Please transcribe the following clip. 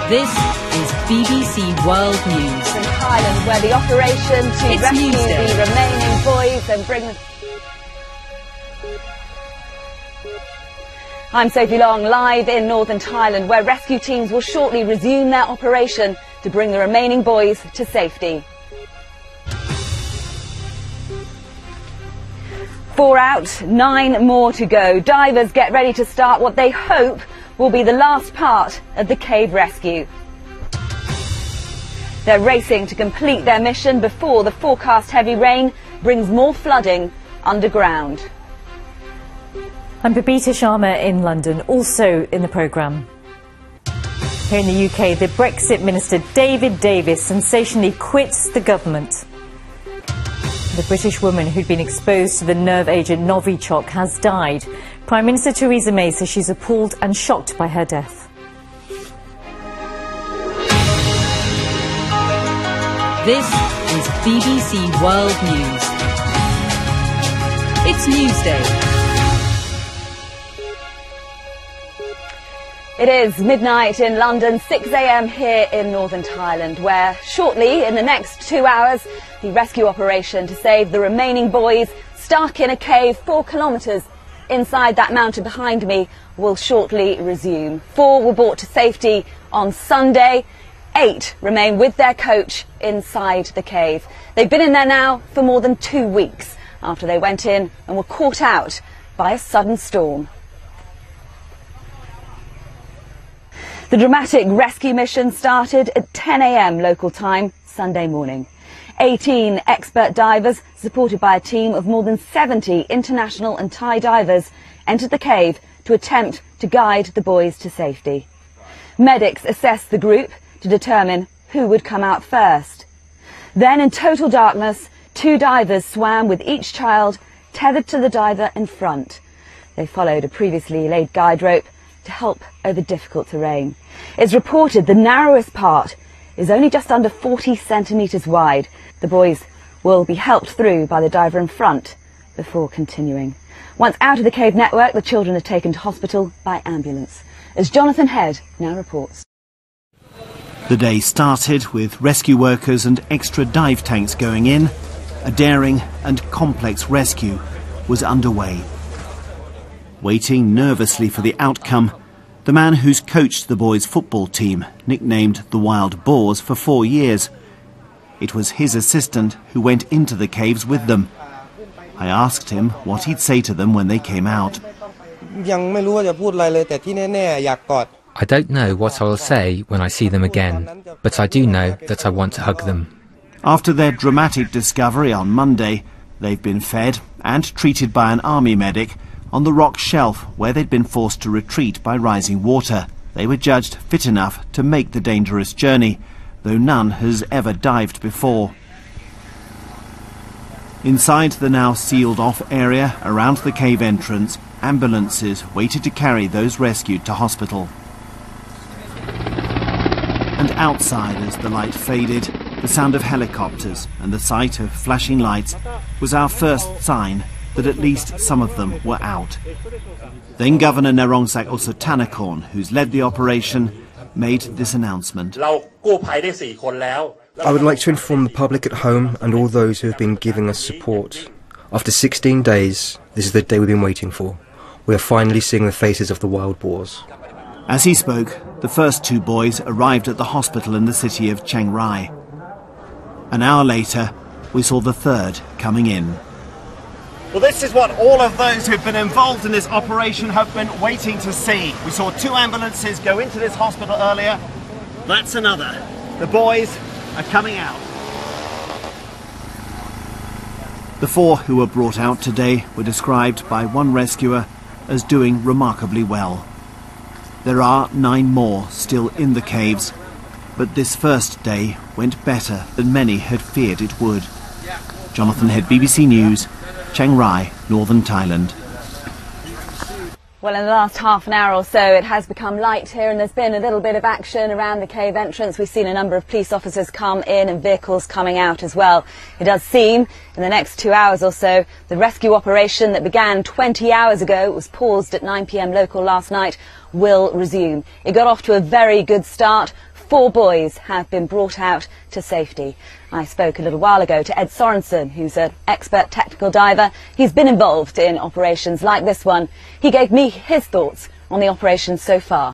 This is BBC World News. In Thailand, where the operation to rescue Newsday. the remaining boys and bring them... I'm Sophie Long, live in northern Thailand, where rescue teams will shortly resume their operation to bring the remaining boys to safety. 4 out, 9 more to go. Divers get ready to start what they hope will be the last part of the cave rescue. They're racing to complete their mission before the forecast heavy rain brings more flooding underground. I'm Babita Sharma in London, also in the programme. Here in the UK, the Brexit Minister David Davis sensationally quits the government. The British woman who'd been exposed to the nerve agent Novichok has died. Prime Minister Theresa May says she's appalled and shocked by her death. This is BBC World News. It's Newsday. It is midnight in London, 6 a.m. here in northern Thailand, where shortly, in the next 2 hours, the rescue operation to save the remaining boys stuck in a cave 4 kilometres inside that mountain behind me will shortly resume. 4 were brought to safety on Sunday. 8 remain with their coach inside the cave. They've been in there now for more than 2 weeks after they went in and were caught out by a sudden storm. The dramatic rescue mission started at 10 a.m. local time Sunday morning. 18 expert divers, supported by a team of more than 70 international and Thai divers, entered the cave to attempt to guide the boys to safety. Medics assessed the group to determine who would come out first. Then, in total darkness, 2 divers swam with each child tethered to the diver in front. They followed a previously laid guide rope to help over difficult terrain. It's reported the narrowest part is only just under 40 centimetres wide. The boys will be helped through by the diver in front before continuing. Once out of the cave network, the children are taken to hospital by ambulance. As Jonathan Head now reports. The day started with rescue workers and extra dive tanks going in. A daring and complex rescue was underway. Waiting nervously for the outcome, the man who's coached the boys' football team, nicknamed the Wild Boars, for 4 years. It was his assistant who went into the caves with them. I asked him what he'd say to them when they came out. I don't know what I will say when I see them again, but I do know that I want to hug them. After their dramatic discovery on Monday, they've been fed and treated by an army medic on the rock shelf where they'd been forced to retreat by rising water. They were judged fit enough to make the dangerous journey, though none has ever dived before. Inside the now sealed-off area around the cave entrance, ambulances waited to carry those rescued to hospital. And outside, as the light faded, the sound of helicopters and the sight of flashing lights was our first sign that at least some of them were out. Then Governor Narongsak Osotanakorn, who's led the operation, made this announcement. I would like to inform the public at home and all those who have been giving us support. After 16 days, this is the day we've been waiting for. We are finally seeing the faces of the wild boars. As he spoke, the first 2 boys arrived at the hospital in the city of Chiang Rai. An hour later, we saw the 3rd coming in. Well, this is what all of those who've been involved in this operation have been waiting to see. We saw 2 ambulances go into this hospital earlier. That's another. The boys are coming out. The 4 who were brought out today were described by one rescuer as doing remarkably well. There are 9 more still in the caves, but this first day went better than many had feared it would. Jonathan Head, BBC News, Chiang Rai, northern Thailand. Well, in the last half an hour or so, it has become light here and there's been a little bit of action around the cave entrance. We've seen a number of police officers come in and vehicles coming out as well. It does seem in the next 2 hours or so, the rescue operation that began 20 hours ago, was paused at 9 p.m. local last night, will resume. It got off to a very good start. 4 boys have been brought out to safety. I spoke a little while ago to Ed Sorensen, who's an expert technical diver. He's been involved in operations like this one. He gave me his thoughts on the operation so far.